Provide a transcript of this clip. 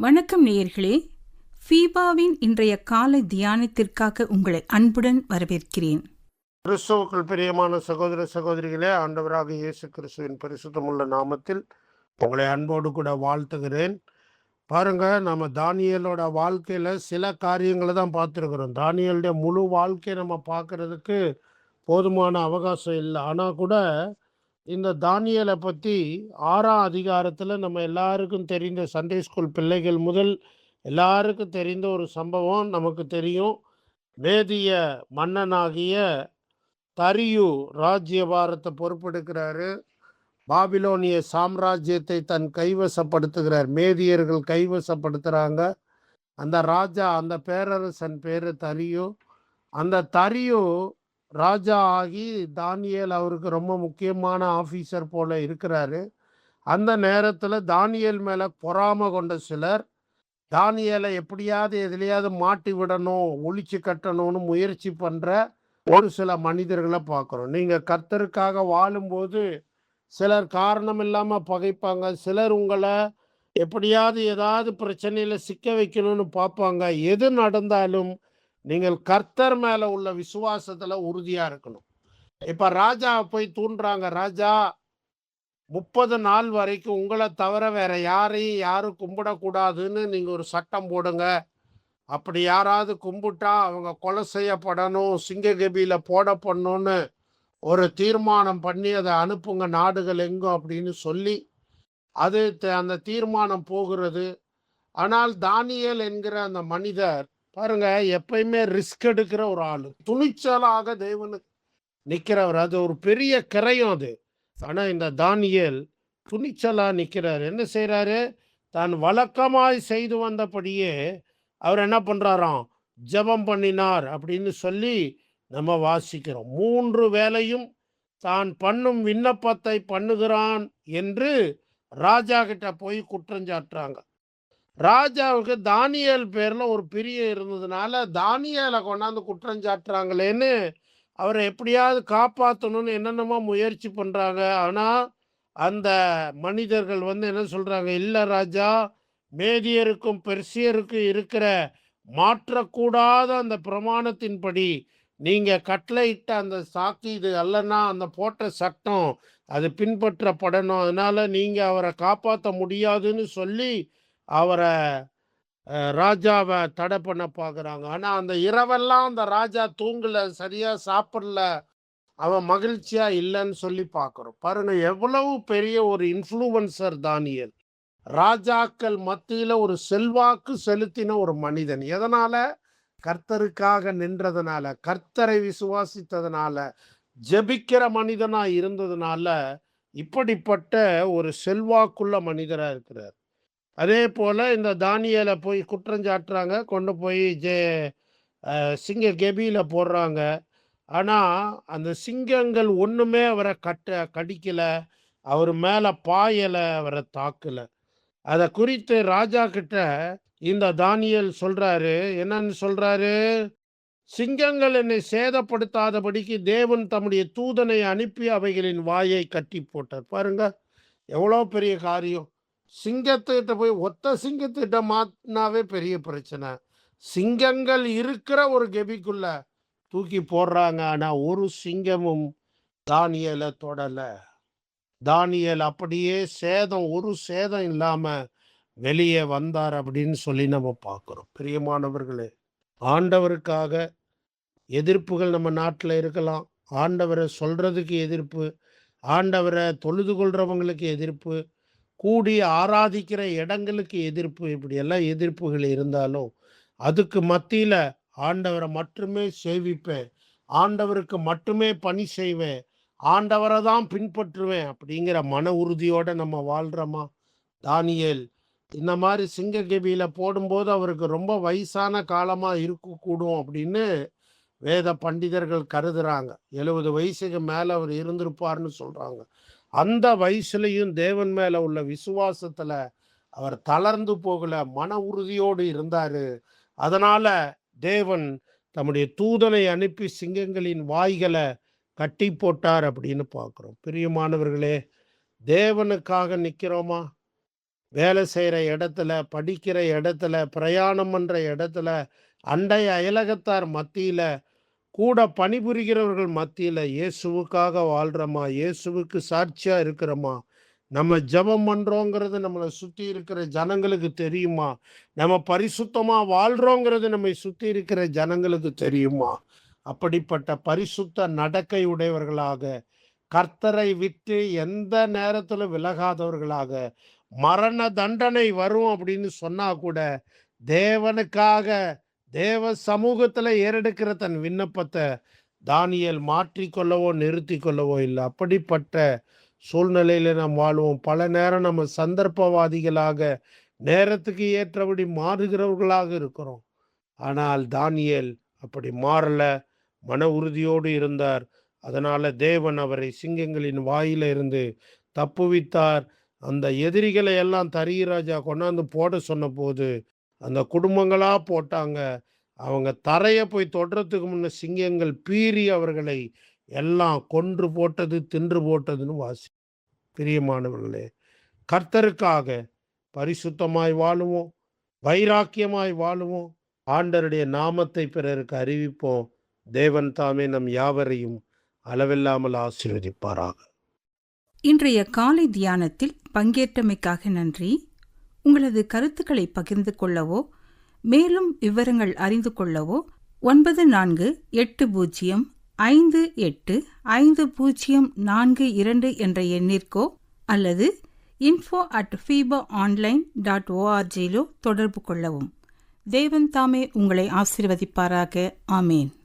வணக்கம் நேயர்களே. ஃபீபாவின் இன்றைய காலை தியானத்திற்காக உங்களை அன்புடன் வரவேற்கிறேன். கிறிஸ்துவுக்குள் பிரியமான சகோதர சகோதரிகளே, ஆண்டவராக இயேசு கிறிஸ்துவின் பரிசுத்தமுள்ள நாமத்தில் உங்களை அன்போடு கூட வாழ்த்துகிறேன். பாருங்க, நம்ம தானியேலோட வாழ்க்கையில சில காரியங்களை தான் பார்த்துருக்குறோம். தானியேலுடைய முழு வாழ்க்கையை நம்ம பார்க்கறதுக்கு போதுமான அவகாசம் இல்லை. ஆனால் கூட இந்த தானியேலை பற்றி 6ஆம் அதிகாரத்தில் நம்ம எல்லாருக்கும் தெரிந்த சண்டே ஸ்கூல் பிள்ளைகள் முதல் எல்லாருக்கும் தெரிந்த ஒரு சம்பவம் நமக்கு தெரியும். மேதிய மன்னனாகிய தரியு ராஜ்யபாரத்தை பொறுப்பெடுக்கிறாரு. பாபிலோனிய சாம்ராஜ்யத்தை தன் கைவசப்படுத்துகிறார். மேதியர்கள் கைவசப்படுத்துகிறாங்க. அந்த ராஜா, அந்த பேரரசன் பேர் தரியு. அந்த தரியு ராஜா ஆகி தானியேல் அவருக்கு ரொம்ப முக்கியமான ஆஃபீஸர் போல இருக்கிறாரு. அந்த நேரத்தில் தானியேல் மேலே பொறாமை கொண்ட சிலர் தானியேலை எப்படியாவது எதுலையாவது மாட்டி விடணும், ஒழிச்சு கட்டணும்னு முயற்சி பண்ணுற ஒரு சில மனிதர்களை பார்க்குறோம். நீங்கள் கர்த்தருக்காக வாழும்போது சிலர் காரணம் இல்லாமல் பகைப்பாங்க. சிலர் உங்களை எப்படியாவது ஏதாவது பிரச்சனையில் சிக்க வைக்கணும்னு பார்ப்பாங்க. எது நடந்தாலும் நீங்கள் கர்த்தர் மேலே உள்ள விசுவாசத்தில் உறுதியாக இருக்கணும். இப்போ ராஜாவை போய் தூண்டுறாங்க. ராஜா, 30 நாள் வரைக்கும் உங்களை தவிர வேற யாரும் கும்பிடக்கூடாதுன்னு நீங்கள் ஒரு சட்டம் போடுங்க. அப்படி யாராவது கும்பிட்டா அவங்க கொலை செய்யப்படணும், சிங்ககபியில் போடப்படணும்னு ஒரு தீர்மானம் பண்ணி அதை அனுப்புங்க நாடுகள் எங்கும் அப்படின்னு சொல்லி அது அந்த தீர்மானம் போகிறது. ஆனால் தானியேல் என்கிற அந்த மனிதர் பாருங்க, எப்பயுமே ரிஸ்க் எடுக்கிற ஒரு ஆள், துணிச்சலாக தேவனுக்கு நிற்கிறவர். அது ஒரு பெரிய கிரயம் அது. ஆனால் இந்த தானியேல் துணிச்சலாக நிற்கிறார். என்ன செய்கிறாரு? தான் வழக்கமாய் செய்து வந்தபடியே அவர் என்ன பண்ணுறாராம்? ஜெபம் பண்ணினார் அப்படின்னு சொல்லி நம்ம வாசிக்கிறோம். 3 வேளையும் தான் பண்ணும் விண்ணப்பத்தை பண்ணுகிறான் என்று ராஜா கிட்ட போய் குற்றஞ்சாட்டுறாங்க. ராஜாவுக்கு தானியேல் பேர்ல ஒரு பிரியம் இருந்ததுனால தானியேலை கொண்டாந்து குற்றஞ்சாட்டுறாங்களேன்னு அவரை எப்படியாவது காப்பாற்றணும்னு என்னென்னமோ முயற்சி பண்ணுறாங்க. ஆனால் அந்த மனிதர்கள் என்ன சொல்கிறாங்க? இல்லை ராஜா, மேதியருக்கும் பெர்சியருக்கும் இருக்கிற மாற்றக்கூடாத அந்த பிரமாணத்தின்படி நீங்கள் கட்டளையிட்ட அந்த சாக்கு இது அல்லனா அந்த போட்ட சட்டம் அது பின்பற்றப்படணும். அதனால் நீங்கள் அவரை காப்பாற்ற முடியாதுன்னு சொல்லி அவரை ராஜாவை தடை பண்ண பார்க்குறாங்க. ஆனால் அந்த இரவெல்லாம் அந்த ராஜா தூங்கலை, சரியாக சாப்பிடல, அவன் மகிழ்ச்சியாக இல்லைன்னு சொல்லி பார்க்குறோம். பாருங்கள், எவ்வளவு பெரிய ஒரு இன்ஃப்ளூவன்சர் தானியேல். ராஜாக்கள் மத்தியில் ஒரு செல்வாக்கு செலுத்தின ஒரு மனிதன். எதனால்? கர்த்தருக்காக நின்றதுனால, கர்த்தரை விசுவாசித்ததுனால, ஜெபிக்கிற மனிதனாக இருந்ததுனால இப்படிப்பட்ட ஒரு செல்வாக்குள்ள மனிதராக இருக்கிறார். அதே போல் இந்த தானியேலை போய் குற்றஞ்சாட்டுறாங்க, கொண்டு போய் சிங்க கெபியில் போடுறாங்க. ஆனால் அந்த சிங்கங்கள் ஒன்றுமே அவரை கடிக்கலை, அவர் மேலே பாயலை, அவரை தாக்கலை. அதை குறித்து ராஜா கிட்ட இந்த தானியேல் சொல்கிறாரு. என்னன்னு சொல்கிறாரு? சிங்கங்கள் என்னை சேதப்படுத்தாதபடிக்கு தேவன் தம்முடைய தூதனை அனுப்பி அவைகளின் வாயை கட்டி போட்டார். பாருங்க, எவ்வளோ பெரிய காரியம். சிங்கத்துக்கிட்ட போய் ஒத்த சிங்கத்திட்ட மாட்டினாவே பெரிய பிரச்சனை. சிங்கங்கள் இருக்கிற ஒரு கெபிக்குள்ள தூக்கி போடுறாங்க. ஆனால் ஒரு சிங்கமும் தானியேலை தொடலை. தானியேல் அப்படியே ஒரு சேதம் இல்லாமல் வெளியே வந்தார் அப்படின்னு சொல்லி நம்ம பார்க்குறோம். பிரியமானவர்களே, ஆண்டவருக்காக எதிர்ப்புகள் நம்ம நாட்டில் இருக்கலாம். ஆண்டவரை சொல்கிறதுக்கு எதிர்ப்பு, ஆண்டவரை தொழுது கொள்கிறவங்களுக்கு எதிர்ப்பு, கூடி ஆராதிக்கிற இடங்களுக்கு எதிர்ப்பு, இப்படியெல்லாம் எதிர்ப்புகள் இருந்தாலும் அதுக்கு மத்தியில் ஆண்டவரை மட்டுமே சேவிப்பேன், ஆண்டவருக்கு மட்டுமே பணி செய்வேன், ஆண்டவரை தான் பின்பற்றுவேன் அப்படிங்கிற மன உறுதியோடு நம்ம வாழ்கிறோமா? தானியேல் இந்த மாதிரி சிங்ககெபியில் போடும்போது அவருக்கு ரொம்ப வயசான காலமாக இருக்கக்கூடும் அப்படின்னு வேத பண்டிதர்கள் கருதுறாங்க. 70 வயசுக்கு மேலே அவர் இருந்திருப்பார்னு சொல்கிறாங்க. அந்த வயசுலையும் தேவன் மேலே உள்ள விசுவாசத்தில் அவர் தளர்ந்து போகல, மன உறுதியோடு இருந்தார். அதனால் தேவன் தம்முடைய தூதனை அனுப்பி சிங்கங்களின் வாய்களை கட்டி போட்டார் அப்படின்னு பார்க்குறோம். பிரியமானவர்களே, தேவனுக்காக நிற்கிறோமா? வேலை செய்கிற இடத்துல, படிக்கிற இடத்துல, பிரயாணம் பண்ணுற இடத்துல, அண்டை அயலகத்தார் மத்தியில், கூட பணிபுரிகிறவர்கள் மத்தியில் இயேசுவுக்காக வாழ்கிறோமா? இயேசுவுக்கு சாட்சியாக இருக்கிறோமா? நம்ம ஜெபம் பண்ணுறோங்கிறது நம்மளை சுற்றி இருக்கிற ஜனங்களுக்கு தெரியுமா? நம்ம பரிசுத்தமாக வாழ்கிறோங்கிறது நம்மை சுற்றி இருக்கிற ஜனங்களுக்கு தெரியுமா? அப்படிப்பட்ட பரிசுத்த நடக்கை உடையவர்களாக, கர்த்தரை விட்டு எந்த நேரத்தில் விலகாதவர்களாக, மரண தண்டனை வரும் அப்படின்னு சொன்னா கூட தேவனுக்காக தேவ சமூகத்தில் ஏறெடுக்கிற தன் விண்ணப்பத்தை தானியேல் மாற்றிக்கொள்ளவோ நிறுத்தி கொள்ளவோ இல்லை. அப்படிப்பட்ட சூழ்நிலையில நாம் வாழ்வோம். பல நேரம் நம்ம சந்தர்ப்பவாதிகளாக, நேரத்துக்கு ஏற்றபடி மாறுகிறவர்களாக இருக்கிறோம். ஆனால் தானியேல் அப்படி மாறல, மன உறுதியோடு இருந்தார். அதனால தேவன் அவரை சிங்கங்களின் வாயில இருந்து தப்புவித்தார். அந்த எதிரிகளை எல்லாம் தரியராஜா கொண்டாந்து போட சொன்னபோது அந்த குடும்பங்களா போட்டாங்க. அவங்க தரைய போய் தொடுறதுக்கு முன்ன சிங்கங்கள் பீறி அவர்களை எல்லாம் கொன்று போட்டது, தின்று போட்டதுன்னு பிரியமானவர்களே, கர்த்தருக்காக பரிசுத்தமாய் வாழுவோம், வைராக்கியமாய் வாழுவோம், ஆண்டவருடைய நாமத்தை பிறருக்கு அறிவிப்போம். தேவன் தாமே நம் யாவரையும் அளவில்லாமல் ஆசீர்வதிப்பாராக. இன்றைய காலை தியானத்தில் பங்கேற்றமைக்காக நன்றி. உங்களது கருத்துக்களை பகிர்ந்து கொள்ளவோ மேலும் விவரங்கள் அறிந்து கொள்ளவோ 9458585042 என்ற எண்ணிற்கோ அல்லது info@fibaonline.org தொடர்பு கொள்ளவும். தேவன் தாமே உங்களை ஆசீர்வதிப்பாராக. ஆமேன்.